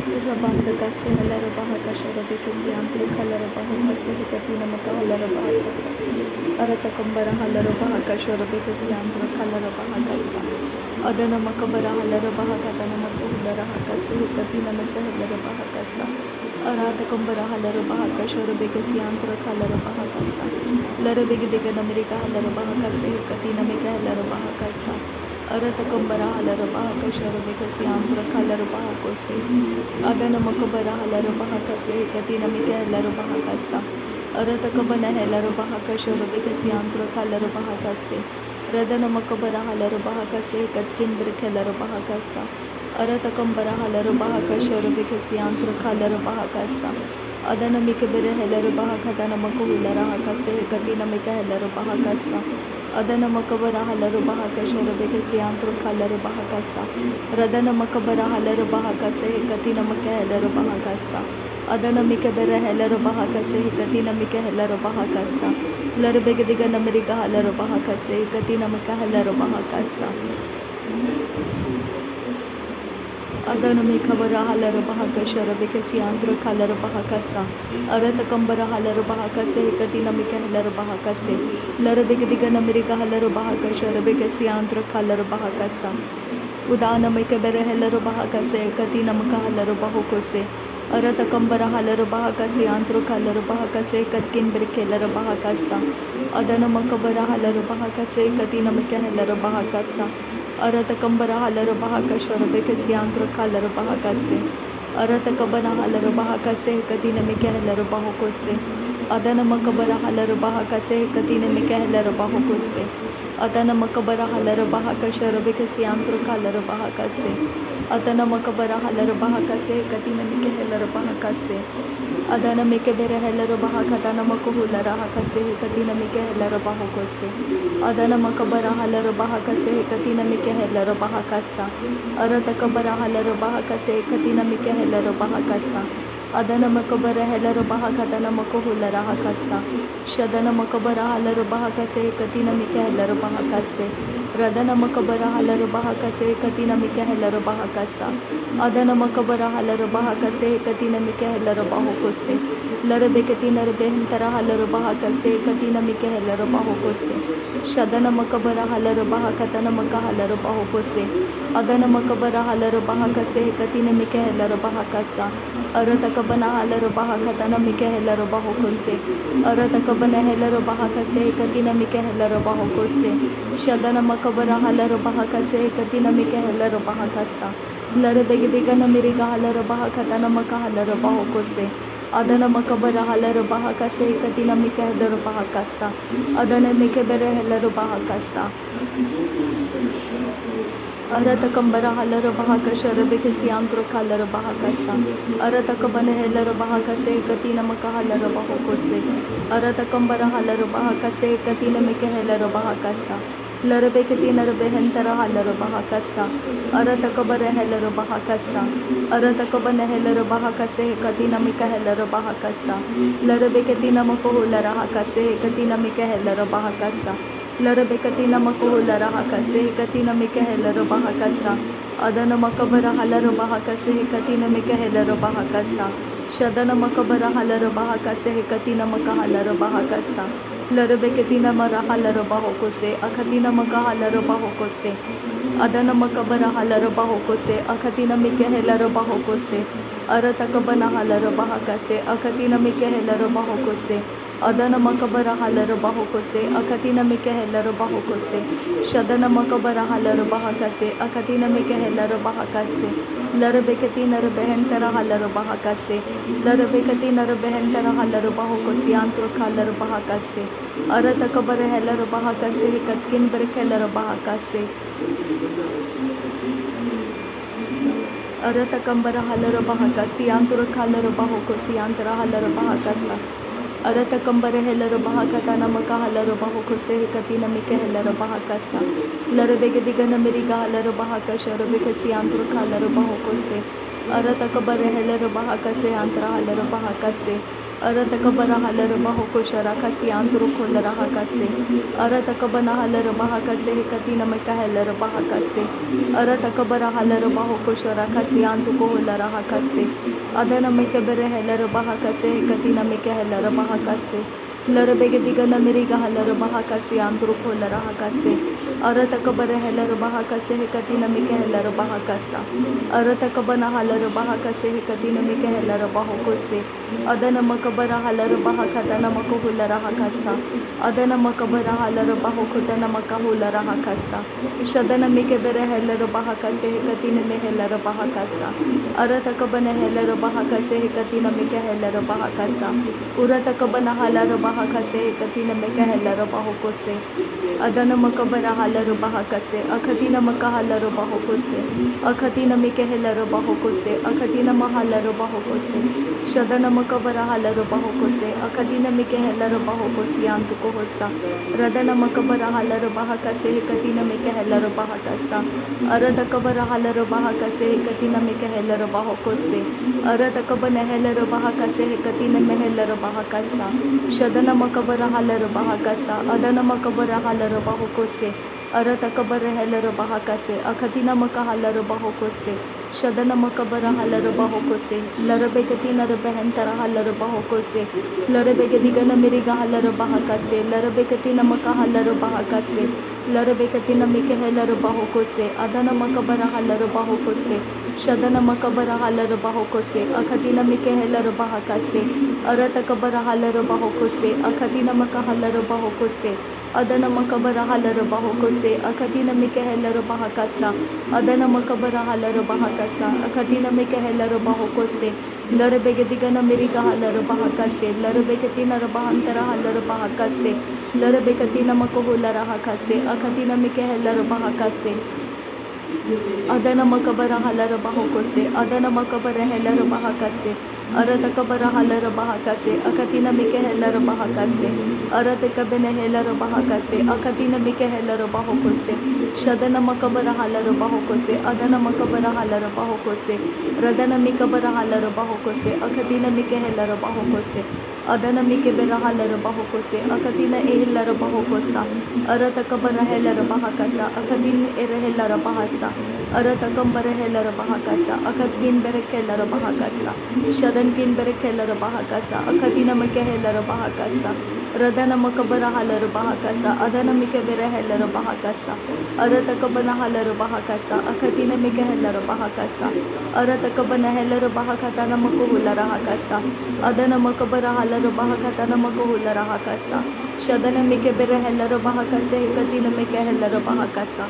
Rabandakase Halarabahakasha Rabikasi Antru Kalarabahakase Hikatina Makahalarabahakasa Aratakambara Halarabahakasha Rabikasi Antru Kalarabahakasa Adana Makabara Halarabahakatana Makuhularahakase Hikatina Makahalarabahakasa Aratakambara Halarabahakasha Rabikasi Antru Kalarabahakasa Larabigdiga Namirika Halarabahakase Hikatina Makahalarabahakasa Aratakambara Halarabahakasha Rabikasi Antru Kalarabahakose Adana Makabara Halarabahakase Katina Mikahalarabahakasa Aratakabana Halarabahakasha Rabikasi Antru Kalarabahakase Radana Makabara Halarabahakase Katkin Brikalarabahakasa Aratakambara Halarabahakasha Rabikasi Antru Kalarabahakasa Adana Mikabara Halarabahakatana Makuhularahakase Katina Mikahalarabahakasa Adana Makabara Halarabahakasha Rabikasi Antru Kalarabahakasa Radana Makabara Halarabahakase Katina Mikahalarabahakasa Adana Mikabara Halarabahakase Katina Mikahalarabahakasa Larabegadiga Namirika Halarabahakase Katina Mikahalarabahakasa Adana Mikabara Halarabahakasha Rabikasi Antru Kalarabahakasa Aratakambara Halarabahakase Katina Mikahalarabahakase Larabegadiga Namirika Halarabahakasha Rabikasi Antru Kalarabahakasa Udana Mikabara Halarabahakase Katina Mikahalarabahakose Aratakambara Halarabahakase Antru Kalarabahakase Katkin Brikelarabahakasa Adana Makabara Halarabahakase Katina Mikahalarabahakasa Aratakambara Halarabahakasha Rabikasi Antru Kalarabahakase Aratakabana Halarabahakase Katina Mikahalarabahakose Adana Makabara Halarabahakase Katina Mikahalarabahakose Adana Makabara Halarabahakasha Rabikasi Antru Kalarabahakase Adana Makabara Halarabahakase Katina Mikahalarabahakase Adana Mikabara Halarabahakatana Makuhularahakase Katina Mikahalarabahakose Adana Makabara Halarabahakase Katina Mikahalarabahakasa Aratakabara Halarabahakase Katina Mikahalarabahakasa Adana Makabara Halarabahakatana Makuhularahakasa Shadana Makabara Halarabahakase Katina Mikahalarabahakase Radana Makabara Halarabahakase Katina Mikahalarabahakasa Adana Makabara Halarabahakase Katina Mikahalarabahakose Larabekatina Rebehantara Halarabahakase Katina Mikahalarabahakose Shadana Makabara Halarabahakatana Makahalarabahakose Adana Makabara Halarabahakase Katina Mikahalarabahakasa Aratakabana Halarabahakatana Mikahalarabahakose Aratakabana Halarabahakase Katina Mikahalarabahakose Shadana Makabara Halarabahakase Katina Mikahalarabahakasa Larabegadiga Namirika Halarabahakatana Makahalarabahakose Adana Makabara Halarabahakase Katina Mikahalarabahakasa Adana Mikabara Halarabahakasa Aratakambara Halarabahakasha Rabikasi Antru Kalarabahakasa Aratakabana Halarabahakase Katina Makahalarabahakose Aratakambara Halarabahakase Katina Mikahalarabahakasa Larabekatina Rebehantara Halarabahakasa Aratakabara Halarabahakasa Aratakabana Halarabahakase Katina Mikahalarabahakasa Larabekatina Makuhularahakase Katina Mikahalarabahakasa Larabekatina Makuhularahakase Katina Mikahalarabahakasa Adana Makabara Halarabahakase Katina Mikahalarabahakasa Shadana Makabara Halarabahakase Katina Makahalarabahakasa Larabekatina Marahalarabahakose Akatina Makahalarabahakose Adana Makabara Halarabahakose Akatina Mikahalarabahakose Aratakabana Halarabahakase Akatina Mikahalarabahakose Adana Makabara Halarabahakose Akatina Mikahalarabahakose Shadana Makabara Halarabahakase Akatina Mikahalarabahakase Larabekatina Rebehantara Halarabahakase Larabekatina Rebehantara Halarabahakose Antru Kalarabahakase Aratakabara Halarabahakase Katkin Brikalarabahakase Aratakambara Halarabahakase Antru Kalarabahakose Antara Halarabahakasa Aratakambara Halarabahakatana Makahalarabahakose Katina Mikahalarabahakasa Larabegadiga Namirika Halarabahakasha Rabikasi Antru Kalarabahakose Aratakabara Halarabahakase Antara Halarabahakase Aratakabara halaro bahoko sharakasi antruko lahakase. Aratakabana halaro bahakase hekatina mekahelaro bahakase. Aratakabara halaro bahoko sharakasi antuko lahakase. Adana mekabere helaro bahakase hekatina mekahelaro bahakase. Larabegadigana miriga halaro bahakase antruko lahakase. Aratakabara helaro bahakase hekatina mekahelaro bahakasa. Aratakabana halaro bahakase hekatina mekahelaro bahokose. Adana makabara halaro bahakatana makuhulara hakasa. Adana makabara halaro bahokutana makahulara hakasa. Shadana mikebere helaro bahakase hekatina mehelaro bahakasa. Aratakabana helaro bahakase hekatina mekehelaro bahakasa. Uratakabana halaro bahakase hekatina mekehelaro bahokose. Adana makabara halaro bahakase. Akatina makahalaro bahokose. Akatina mekehelaro bahokose. Akatina mahalaro bahokose. Shadana makabara halaro bahokose. Akatina mekehelaro bahokose antukohosa. Radana makabara halaro bahakase hekatina mekehelaro bahakasa. Aratakabara halaro bahakase hekatina mekehelaro bahokose. Aratakabana helaro bahakase hekatina mehelaro bahakasa. Shadana makabara halaro bahakasa. Adana makabara halaro bahokose. Aratakabara helaro bahakase. Akatina makahalaro bahokose. Shadana makabara halaro bahokose. Larabekatina rabehantara halaro bahokose. Larabegadigana miriga halaro bahakase. Larabekatina makahalaro bahakase. Larabekatina mikehelaro bahokose. Adana makabara halaro bahokose. Shadana makabara halaro bahokose. Akatina mikehelaro bahakase. Aratakabara halaro bahokose. Akatina makahalaro bahokose. Adana makabara halaro bahokose. Akatina mikehelaro bahakasa. Adana makabara halaro bahakasa. Akatina mikehelaro bahokose. Larabegadigana miriga halaro bahakase. Larabegatina rabahantara halaro bahakase. Larabegatina makuhulara hakase. Akatina mikehelaro bahakase. Adana makabara halaro bahokose. Adana makabara helaro bahakase. Aratakabara halaro bahakase. Akatina mikehelaro bahakase. Aratakabene helaro bahakase. Akatina mikehelaro bahokose. Shadana makabara halaro bahokose. Adana makabara halaro bahokose. Radana mikabara halaro bahokose. Akatina mikehelaro bahokose. Adana mikebera halaro bahokose. Akatina ehelaro bahokosa. Aratakabara helaro bahakasa. Akatina erehelaro bahasa. Aratakambara helaro bahakasa. Akatkin berekelaro bahakasa. Shadankin berekelaro bahakasa. Akatina mikehelaro bahakasa. Radana makabara halaro bahakasa. Adana mikebera helaro bahakasa. Aratakabana halaro bahakasa. Akatina mikehelaro bahakasa. Aratakabana helaro bahakatana makuhulara hakasa. Adana makabara halaro bahakatana makuhulara hakasa. Shadana mikebera helaro bahakase. Katina mikehelaro bahakasa.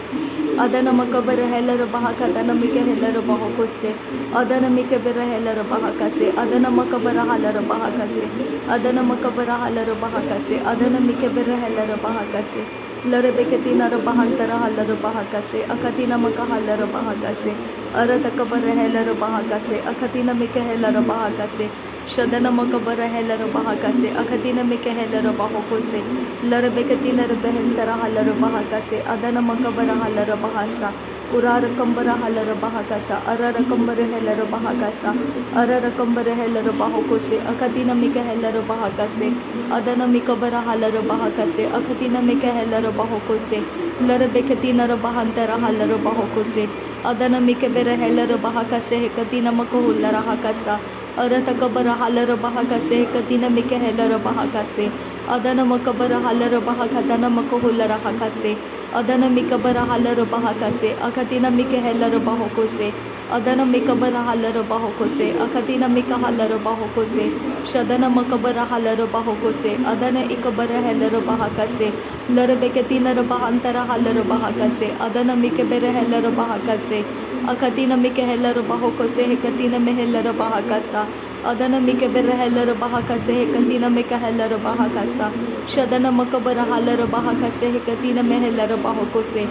Adana makabara helaro bahakatana mikehelaro bahokose. Adana mikebera helaro bahakase. Adana makabara halaro bahakase. Adana makabara halaro bahakase. Adana mikebera helaro bahakase. Larabekatina rabahantara halaro bahakase. Akatina makahalaro bahakase. Aratakabara helaro bahakase. Akatina mikehelaro bahakase. Shadana makabara helaro bahakase. Akatina mikehelaro bahokose. Larabekatina rabahantara halaro bahakase. Adana makabara halaro bahasa. Urara kambara halaro bahakasa. Arara kambara helaro bahakasa. Arara kambara helaro bahokose. Akatina mikehelaro bahakase. Adana mikabara halaro bahakase. Akatina mikehelaro bahokose. Larabekatina rabahantara halaro bahokose. Adana mikebera helaro bahakase. Hekatina makuhulara hakasa. Aratakabara halaro bahakase. Hekatina mikehelaro bahakase. Adana makabara halaro bahakatana makuhulara hakase. Adana mikabara halaro bahakase. Akatina mikehelaro bahokose. Adana mikabara halaro bahokose. Akatina mikahalaro bahokose. Shadana makabara halaro bahokose. Adana ikabara helaro bahakase. Larabekatina rabahantara halaro bahakase. Adana mikebere helaro bahakase. Akatina mikehelaro bahokose. Hekatina mehelaro bahakasa. Adana mikebere helaro bahakase. Hekatina mikahelaro bahakasa. Shadana makabara halaro bahakase. Hekatina mehelaro bahokose.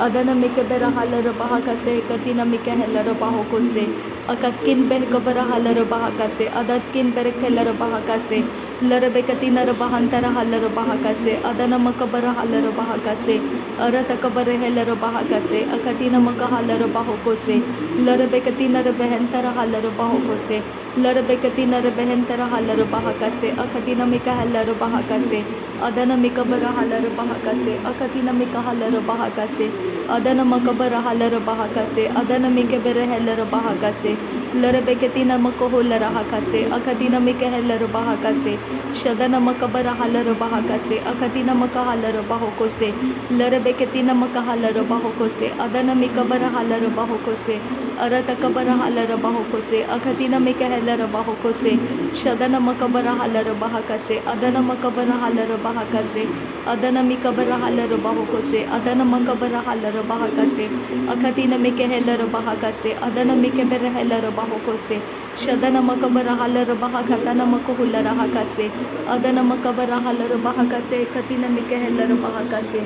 Adana mikebera halaro bahakase. Hekatina mikahelaro bahokose. Akatkin behkabara halaro bahakase. Adatkin berekelaro bahakase. Larabekatina rabahantara halaro bahakase. Adana makabara halaro bahakase. Aratakabara helaro bahakase. Akatina makahalaro bahokose. लरबेकती नरबहंतर हलर बाहोको से लरबेकती नरबहंतर huller बाहका से अखती Namika huller बाहका से अदन मिकबर हलर बाहका से अखती नमिका हलर बाहका से अदन मकबर हलर बाहका से अदन मिकबर हलर बाहका से लरबेकती नमको होलर हाका से अखती नमिका हलर बाहका से शदन मकबर हलर बाहका से अखती नमका हलर बाहोको से लरबेकती नमका हलर बाहोको से अदन मिकबर हलर बाहोको से अरत कबर हलर बाहोको से अखती नमिका हलर बाहोको से शदन मकबर हलर बाहका से अदन मकबर हलर बाहका से अदन मिकबर हलर बाहोको से अदन मकबर हलर बाहका से अखती नमिका हलर बाहका से अदन मिकबर हलर बाहोको से शदन मकबर हलर बाहका तन मकहुलर हाका से अदन मकबर हलर बाहका से अखती नमिका हलर बाहका से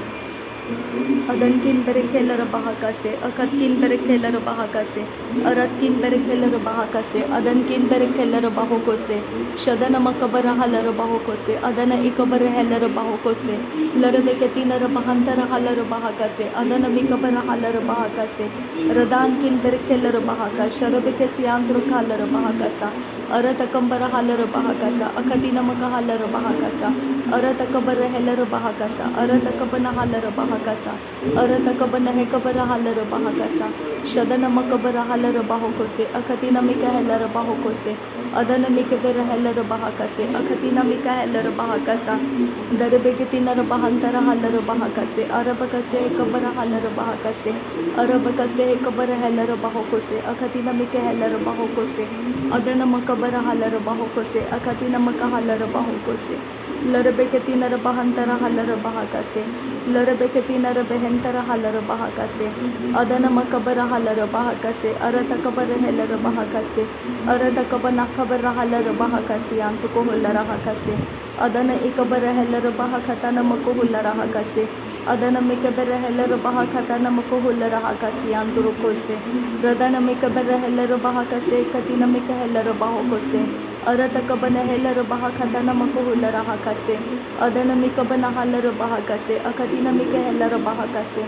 अदन किन बेरे खेलर बाहका से अखत किन बेरे खेलर बाहका से अरत किन बेरे खेलर बाहका से अदन किन बेरे खेलर बाहोको से शदन मकबर हलर बाहोको से अदन इकबर हलर बाहोको से लरबे के तीनर बहंतर हलर बाहका से अदन मिकबर हलर बाहका से रदान किन बेरे खेलर बाहका शरबे के सियांत्र हलर बाहका सा अरत कंबर हलर बाहका सा अखती नमक हलर बाहका सा अरत कबर हलर बाहका सा अरत कबन हलर बाहका सा अरत कबन है कबर हलर बाहका सा शदन मकबर हलर बाहोको से अखती नमिक हलर बाहोको से अदन मिकबर हलर बाहका से अखती नमिक हलर बाहका सा दरबे के तीनर बहंतर हलर बाहका से अरब कसे कबर हलर बाहका से अरब कसे कबर हलर बाहोको से अखती नमिक हलर बाहोको से अदन मकबर हलर बाहोको से अखती नमक हलर बाहोको से लरबे के तीनर बहंतर हलर बाहका से लरबे के तीनर बहंतर हलर बाहका से अदन मकबर हलर बाहका से अरत कबर हलर बाहका से अरत कबर नखबर हलर बाहका से आंत को हलर हाका से अदन इकबर हलर बाहका तन मको हलर हाका से अदन मिकबर हलर बाहका तन मको हलर हाका से आंत रुको से रदन मिकबर हलर बाहका से कतिन मिक हलर बाहोको से अरत कबन हलर बाहका तन मको हलर हाका से अदन मिकबन हलर बाहका से अखतिन मिक हलर बाहका से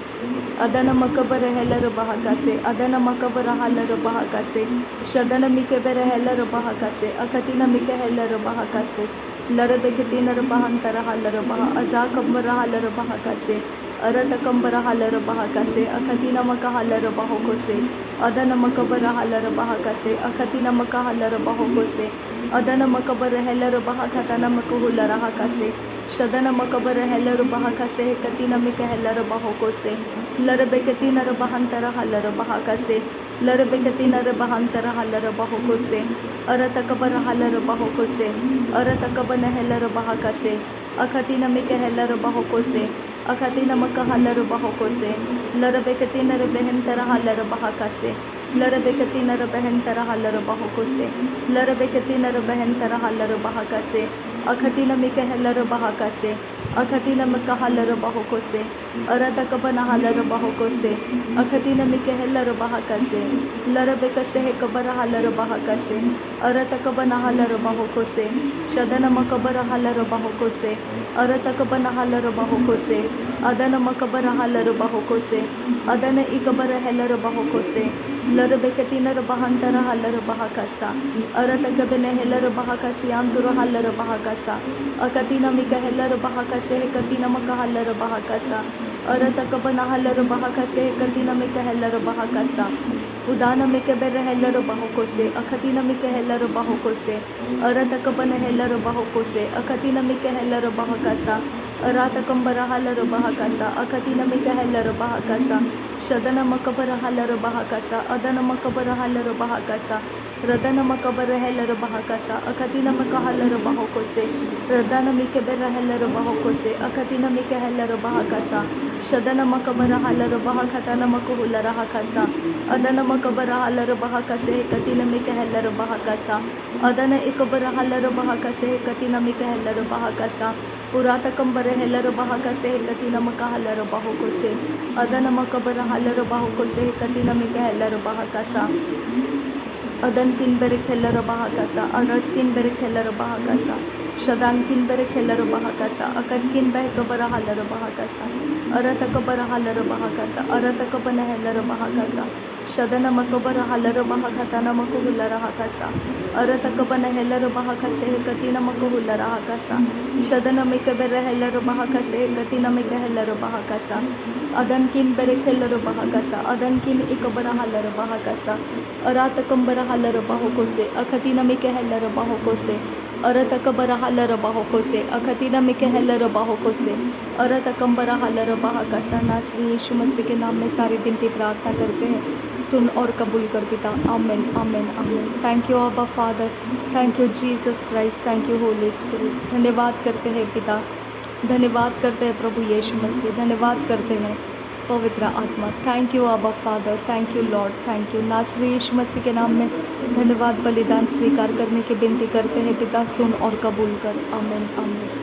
अदन मकबर हलर बाहका से अदन मकबर हलर बाहका से शदन मिकबर हलर बाहका से अखतिन मिक हलर बाहका से लरबे के तीनर बहंतर हलर बाह अजा कबर हलर बाहका से अरत कंबर हलर बाहका से अखती नमक हलर बाहोको से अदन मकबर हलर बाहका से अखती नमक हलर बाहोको से अदन मकबर हलर बाहका तन मकहुलर हाका से शदन मकबर हलर बाहका से कती नमिक हलर बाहोको से लरबे के तीनर बहंतर हलर बाहका से लरबे के तीनर बहंतर हलर बाहोको से अरत कबर हलर बाहोको से अरत कबन हलर बाहका से अखती नमिक हलर बाहोको से अखती नमक हलर बाहोको से लरबे के तीनर बहंतर हलर बाहका से लरबे के तीनर बहंतर हलर बाहोको से लरबे के तीनर बहंतर हलर बाहका से अखती नमिक हलर बाहका से अखती नमक हलर बाहोको से अरत कबन हलर बाहोको से अखती नमिक हलर बाहका से लरबे कसे कबर हलर बाहका से अरत कबन हलर बाहोको से शदन मकबर हलर बाहोको से अरत कबन हलर बाहोको से अदन मकबर हलर बाहोको से अदन इकबर हलर बाहोको से लरबे के तीनर बहंतर हलर बाहका सा अरत कबन हलर बाहका सियांतुर हलर बाहका सा अकती नमिक हलर बाहका से कती नमक हलर बाहका सा अरत कबन हलर बाहका से कती नमिक हलर बाहका सा उदान में कबर हलर बाहोको से अखती नमिक हलर बाहोको से अरत कबन हलर बाहोको से अखती नमिक हलर बाहका सा अरात कंबर हलर बाहका सा अखती नमिक हलर बाहका सा शदन मकबर हलर बाहका सा अदन मकबर हलर बाहका सा रदन मकबर हलर बाहका सा अखती नमक हलर बाहोको से रदन मिकबर हलर बाहोको से अखती नमिक हलर बाहका सा शदन मकबर हलर बाहका तन मकहुलर हाका सा अदन मकबर हलर बाहका से कती नमिक हलर बाहका सा अदन इकबर हलर बाहका से कती नमिक हलर बाहका सा पुरात कंबर हलर बाहका से कती नमक हलर बाहोको से अदन मकबर हलर बाहोको से कती नमिक हलर बाहका सा अदन किन बेरे खेलर बाहका सा अरत किन बेरे खेलर बाहका सा शदान किन बेरे खेलर बाहका सा अकत किन बह कबर हलर बाहका सा अरत कबर हलर बाहका सा अरत कबन हलर बाहका सा शदन मकबर हलर बहकतन मकुहुलर हकसा अरत कबन हेलर बहकसे कतिन मकुहुलर हकसा शदन मिकबर हेलर बहकसे कतिन मिकहलर बहकसा अदन किन बेरेखेलर बहकसा अदन किन इकबर हलर बहकसा अरात कंबर हलर बहकोसे अखतिन मिकहलर बहकोसे अरत कबर हलर बहकोसे अखतिन मिकहलर बहकोसे अरत कंबर हलर बहकसा। नासरी यीशु मसीह के नाम में सारी विनती प्रार्थना करते हैं, सुन और कबूल कर पिता। आमीन आमीन आमीन। थैंक यू अब्बा father, thank you Jesus Christ, thank you Holi spirit. धन्यवाद करते हैं पिता, धन्यवाद करते हैं प्रभु यीशु मसीह, धन्यवाद करते हैं पवित्र आत्मा। थैंक यू अब्बा father, thank you Lord, thank you. नासरी यीशु मसीह के नाम में धन्यवाद बलिदान स्वीकार करने की विनती करते हैं पिता, सुन और कबूल कर। आमीन आमीन।